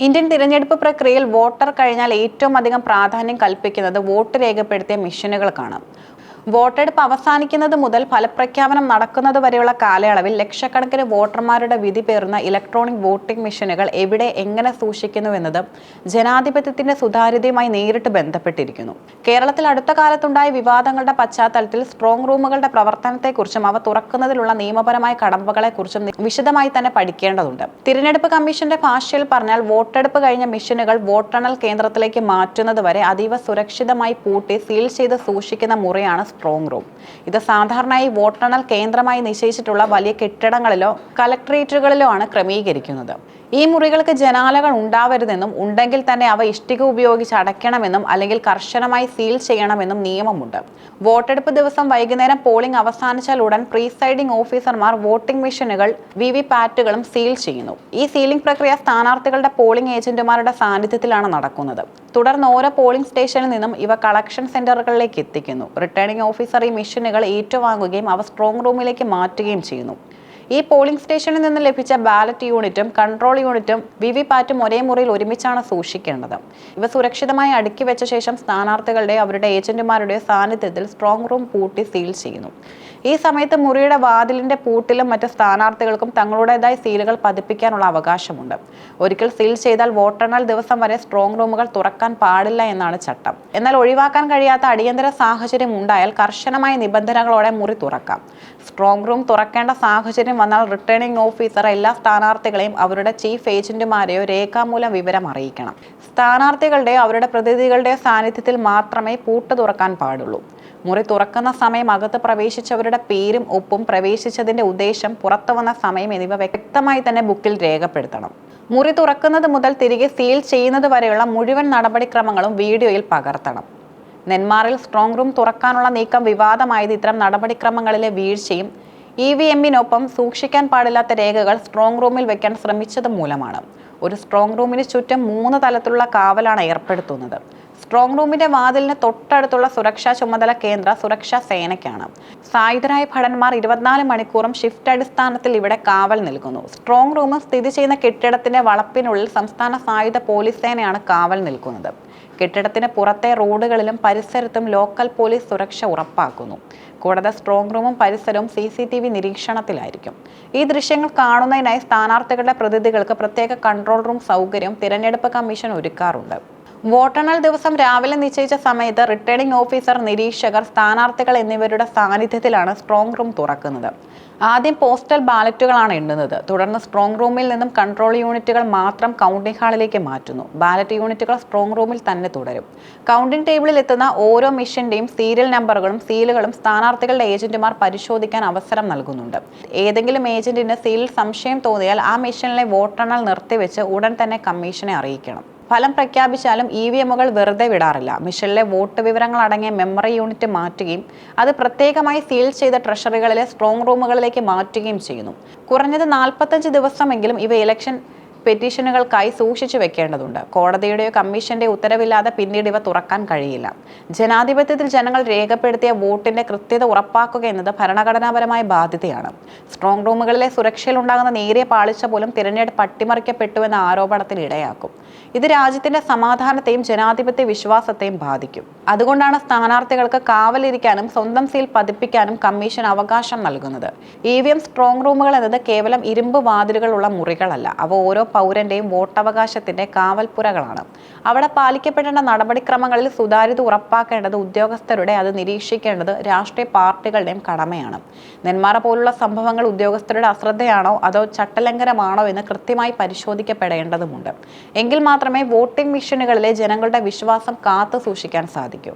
Indian തിരഞ്ഞെടുപ്പ് പ്രക്രിയയിൽ voter കഴിഞ്ഞാൽ ഏറ്റവും അധികം പ്രാധാന്യം കൽപ്പിക്കുന്നത് വോട്ട് രേഖപ്പെടുത്തിയ മെഷീനുകൾക്കാണ്. വോട്ടെടുപ്പ് അവസാനിക്കുന്നത് മുതൽ ഫലപ്രഖ്യാപനം നടക്കുന്നത് വരെയുള്ള കാലയളവിൽ ലക്ഷക്കണക്കിന് വോട്ടർമാരുടെ വിധി പേറുന്ന ഇലക്ട്രോണിക് വോട്ടിംഗ് മെഷീനുകൾ എവിടെ എങ്ങനെ സൂക്ഷിക്കുന്നുവെന്നത് ജനാധിപത്യത്തിന്റെ സുതാര്യതയുമായി നേരിട്ട് ബന്ധപ്പെട്ടിരിക്കുന്നു. കേരളത്തിൽ അടുത്ത കാലത്തുണ്ടായ വിവാദങ്ങളുടെ പശ്ചാത്തലത്തിൽ സ്ട്രോങ് റൂമുകളുടെ പ്രവർത്തനത്തെക്കുറിച്ചും അവ തുറക്കുന്നതിലുള്ള നിയമപരമായ കടമ്പകളെക്കുറിച്ചും വിശദമായി തന്നെ പഠിക്കേണ്ടതുണ്ട്. തിരഞ്ഞെടുപ്പ് കമ്മീഷന്റെ ഭാഷയിൽ പറഞ്ഞാൽ വോട്ടെടുപ്പ് കഴിഞ്ഞ മെഷീനുകൾ വോട്ടെണ്ണൽ കേന്ദ്രത്തിലേക്ക് മാറ്റുന്നത് വരെ അതീവ സുരക്ഷിതമായി പൂട്ടി സീൽ ചെയ്ത് സൂക്ഷിക്കുന്ന മുറിയാണ് സ്ട്രോങ് റൂം. ഇത് സാധാരണയായി വോട്ടെണ്ണൽ കേന്ദ്രമായി നിശ്ചയിച്ചിട്ടുള്ള വലിയ കെട്ടിടങ്ങളിലോ കളക്ടറേറ്റുകളിലോ ആണ് ക്രമീകരിക്കുന്നത്. ഈ മുറികൾക്ക് ജനാലകൾ ഉണ്ടാവരുതെന്നും ഉണ്ടെങ്കിൽ തന്നെ അവ ഇഷ്ടിക ഉപയോഗിച്ച് അടയ്ക്കണമെന്നും അല്ലെങ്കിൽ കർശനമായി സീൽ ചെയ്യണമെന്നും നിയമമുണ്ട്. വോട്ടെടുപ്പ് ദിവസം വൈകുന്നേരം പോളിംഗ് അവസാനിച്ചാൽ ഉടൻ പ്രീസൈഡിംഗ് ഓഫീസർമാർ വോട്ടിംഗ് മെഷീനുകൾ വിവിപാറ്റുകളും സീൽ ചെയ്യുന്നു. ഈ സീലിംഗ് പ്രക്രിയ സ്ഥാനാർത്ഥികളുടെ പോളിംഗ് ഏജന്റുമാരുടെ സാന്നിധ്യത്തിലാണ് നടക്കുന്നത്. തുടർന്ന് ഓരോ പോളിംഗ് സ്റ്റേഷനിൽ നിന്നും ഇവ കളക്ഷൻ സെന്ററുകളിലേക്ക് എത്തിക്കുന്നു. റിട്ടേണിംഗ് ഓഫീസർ ഈ മെഷീനുകൾ ഏറ്റുവാങ്ങുകയും അവ സ്ട്രോങ് റൂമിലേക്ക് മാറ്റുകയും ചെയ്യുന്നു. ഈ പോളിംഗ് സ്റ്റേഷനിൽ നിന്ന് ലഭിച്ച ബാലറ്റ് യൂണിറ്റും കൺട്രോൾ യൂണിറ്റും വിവിപാറ്റും ഒരേ മുറിയിൽ ഒരുമിച്ചാണ് സൂക്ഷിക്കേണ്ടത്. ഇവ സുരക്ഷിതമായി അടുക്കി വെച്ച ശേഷം സ്ഥാനാർത്ഥികളുടെ അവരുടെ ഏജന്റുമാരുടെ സാന്നിധ്യത്തിൽ സ്ട്രോങ് റൂം പൂട്ടി സീൽ ചെയ്യുന്നു. ഈ സമയത്ത് മുറിയുടെ വാതിലിന്റെ പൂട്ടിലും മറ്റ് സ്ഥാനാർത്ഥികൾക്കും തങ്ങളുടേതായ സീലുകൾ പതിപ്പിക്കാനുള്ള അവകാശമുണ്ട്. ഒരിക്കൽ സീൽ ചെയ്താൽ വോട്ടെണ്ണൽ ദിവസം വരെ സ്ട്രോങ് റൂമുകൾ തുറക്കാൻ പാടില്ല എന്നാണ് ചട്ടം. എന്നാൽ ഒഴിവാക്കാൻ കഴിയാത്ത അടിയന്തര സാഹചര്യം ഉണ്ടായാൽ കർശനമായ നിബന്ധനകളോടെ മുറി തുറക്കാം. സ്ട്രോങ് റൂം തുറക്കേണ്ട സാഹചര്യം വന്നാൽ റിട്ടേണിംഗ് ഓഫീസർ എല്ലാ സ്ഥാനാർത്ഥികളെയും അവരുടെ ചീഫ് ഏജന്റുമാരെയോ രേഖാമൂലം വിവരം അറിയിക്കണം. സ്ഥാനാർത്ഥികളുടെയോ അവരുടെ പ്രതിനിധികളുടെയോ സാന്നിധ്യത്തിൽ മാത്രമേ പൂട്ട് തുറക്കാൻ പാടുള്ളൂ. മുറി തുറക്കുന്ന സമയം, അകത്ത് പ്രവേശിച്ചവരുടെ പേരും ഒപ്പും, പ്രവേശിച്ചതിന്റെ ഉദ്ദേശം, പുറത്തു വന്ന സമയം എന്നിവ വ്യക്തമായി തന്നെ ബുക്കിൽ രേഖപ്പെടുത്തണം. മുറി തുറക്കുന്നത് മുതൽ തിരികെ സീൽ ചെയ്യുന്നത് വരെയുള്ള മുഴുവൻ നടപടിക്രമങ്ങളും വീഡിയോയിൽ പകർത്തണം. നെന്മാറിൽ സ്ട്രോങ് റൂം തുറക്കാനുള്ള നീക്കം വിവാദമായത് ഇത്തരം നടപടിക്രമങ്ങളിലെ വീഴ്ചയും EVM-നൊപ്പം സൂക്ഷിക്കാൻ പാടില്ലാത്ത രേഖകൾ സ്ട്രോങ് റൂമിൽ വെക്കാൻ ശ്രമിച്ചത് മൂലമാണ്. ഒരു സ്ട്രോങ് റൂമിന് ചുറ്റും 3 തലത്തിലുള്ള കാവലാണ് ഏർപ്പെടുത്തുന്നത്. സ്ട്രോങ് റൂമിന്റെ വാതിലിന് തൊട്ടടുത്തുള്ള സുരക്ഷാ ചുമതല കേന്ദ്ര സുരക്ഷാ സേനയ്ക്കാണ്. സായുധരായ ഭടന്മാർ 24 മണിക്കൂറും ഷിഫ്റ്റ് അടിസ്ഥാനത്തിൽ ഇവിടെ കാവൽ നിൽക്കുന്നു. സ്ട്രോങ് റൂം സ്ഥിതി ചെയ്യുന്ന കെട്ടിടത്തിന്റെ വളപ്പിനുള്ളിൽ സംസ്ഥാന സായുധ പോലീസ് സേനയാണ് കാവൽ നിൽക്കുന്നത്. കെട്ടിടത്തിന് പുറത്തെ റോഡുകളിലും പരിസരത്തും ലോക്കൽ പോലീസ് സുരക്ഷ ഉറപ്പാക്കുന്നു. കൂടാതെ സ്ട്രോങ് റൂമും പരിസരവും CCTV നിരീക്ഷണത്തിലായിരിക്കും. ഈ ദൃശ്യങ്ങൾ കാണുന്നതിനായി സ്ഥാനാർത്ഥികളുടെ പ്രതിനിധികൾക്ക് പ്രത്യേക കൺട്രോൾ റൂം സൗകര്യം തിരഞ്ഞെടുപ്പ് കമ്മീഷൻ ഒരുക്കാറുണ്ട്. വോട്ടെണ്ണൽ ദിവസം രാവിലെ നിശ്ചയിച്ച സമയത്ത് റിട്ടേണിംഗ് ഓഫീസർ, നിരീക്ഷകർ, സ്ഥാനാർത്ഥികൾ എന്നിവരുടെ സാന്നിധ്യത്തിലാണ് സ്ട്രോങ് റൂം തുറക്കുന്നത്. ആദ്യം പോസ്റ്റൽ ബാലറ്റുകളാണ് എണ്ണുന്നത്. തുടർന്ന് സ്ട്രോങ് റൂമിൽ നിന്നും കൺട്രോൾ യൂണിറ്റുകൾ മാത്രം കൗണ്ടിംഗ് ഹാളിലേക്ക് മാറ്റുന്നു. ബാലറ്റ് യൂണിറ്റുകൾ സ്ട്രോങ് റൂമിൽ തന്നെ തുടരും. കൗണ്ടിംഗ് ടേബിളിൽ എത്തുന്ന ഓരോ മെഷീന്റെയും സീരിയൽ നമ്പറുകളും സീലുകളും സ്ഥാനാർത്ഥികളുടെ ഏജന്റുമാർ പരിശോധിക്കാൻ അവസരം നൽകുന്നുണ്ട്. ഏതെങ്കിലും ഏജന്റിന് സീലിൽ സംശയം തോന്നിയാൽ ആ മെഷീനിലെ വോട്ടെണ്ണൽ നിർത്തിവെച്ച് ഉടൻ തന്നെ കമ്മീഷനെ അറിയിക്കണം. ഫലം പ്രഖ്യാപിച്ചാലും EVM-കൾ വെറുതെ വിടാറില്ല. മെഷീനിലെ വോട്ട് വിവരങ്ങൾ അടങ്ങിയ മെമ്മറി യൂണിറ്റ് മാറ്റുകയും അത് പ്രത്യേകമായി സീൽ ചെയ്ത ട്രഷറികളിലെ സ്ട്രോങ് റൂമുകളിലേക്ക് മാറ്റുകയും ചെയ്യുന്നു. കുറഞ്ഞത് 45 ദിവസമെങ്കിലും ഇവ ഇലക്ഷൻ പെറ്റീഷനുകൾക്കായി സൂക്ഷിച്ചു വെക്കേണ്ടതുണ്ട്. കോടതിയുടെയോ കമ്മീഷന്റെ ഉത്തരവില്ലാതെ പിന്നീട് ഇവ തുറക്കാൻ കഴിയില്ല. ജനാധിപത്യത്തിൽ ജനങ്ങൾ രേഖപ്പെടുത്തിയ വോട്ടിന്റെ കൃത്യത ഉറപ്പാക്കുക എന്നത് ഭരണഘടനാപരമായ ബാധ്യതയാണ്. സ്ട്രോങ് റൂമുകളിലെ സുരക്ഷയിൽ ഉണ്ടാകുന്ന നേരിയ പാളിച്ച പോലും തിരഞ്ഞെടുപ്പ് അട്ടിമറിക്കപ്പെട്ടുവെന്ന ആരോപണത്തിന് ഇടയാക്കും. ഇത് രാജ്യത്തിന്റെ സമാധാനത്തെയും ജനാധിപത്യ വിശ്വാസത്തെയും ബാധിക്കും. അതുകൊണ്ടാണ് സ്ഥാനാർത്ഥികൾക്ക് കാവലിരിക്കാനും സ്വന്തം സീൽ പതിപ്പിക്കാനും കമ്മീഷൻ അവകാശം നൽകുന്നത്. EVM സ്ട്രോങ് റൂമുകൾ എന്നത് കേവലം ഇരുമ്പ് വാതിലുകളുള്ള മുറികളല്ല. അവ ഓരോ പൗരന്റെയും വോട്ടവകാശത്തിന്റെ കാവൽപ്പുരകളാണ്. അവിടെ പാലിക്കപ്പെടേണ്ട നടപടിക്രമങ്ങളിൽ സുതാര്യത ഉറപ്പാക്കേണ്ടത് ഉദ്യോഗസ്ഥരുടെ, അത് നിരീക്ഷിക്കേണ്ടത് രാഷ്ട്രീയ പാർട്ടികളുടെയും കടമയാണ്. നെന്മാറ പോലുള്ള സംഭവങ്ങൾ ഉദ്യോഗസ്ഥരുടെ അശ്രദ്ധയാണോ അതോ ചട്ടലംഘനമാണോ എന്ന് കൃത്യമായി പരിശോധിക്കപ്പെടേണ്ടതുണ്ട്. എങ്കിൽ മാത്രമേ വോട്ടിംഗ് മെഷീനുകളിലെ ജനങ്ങളുടെ വിശ്വാസം കാത്തു സൂക്ഷിക്കാൻ സാധിക്കൂ.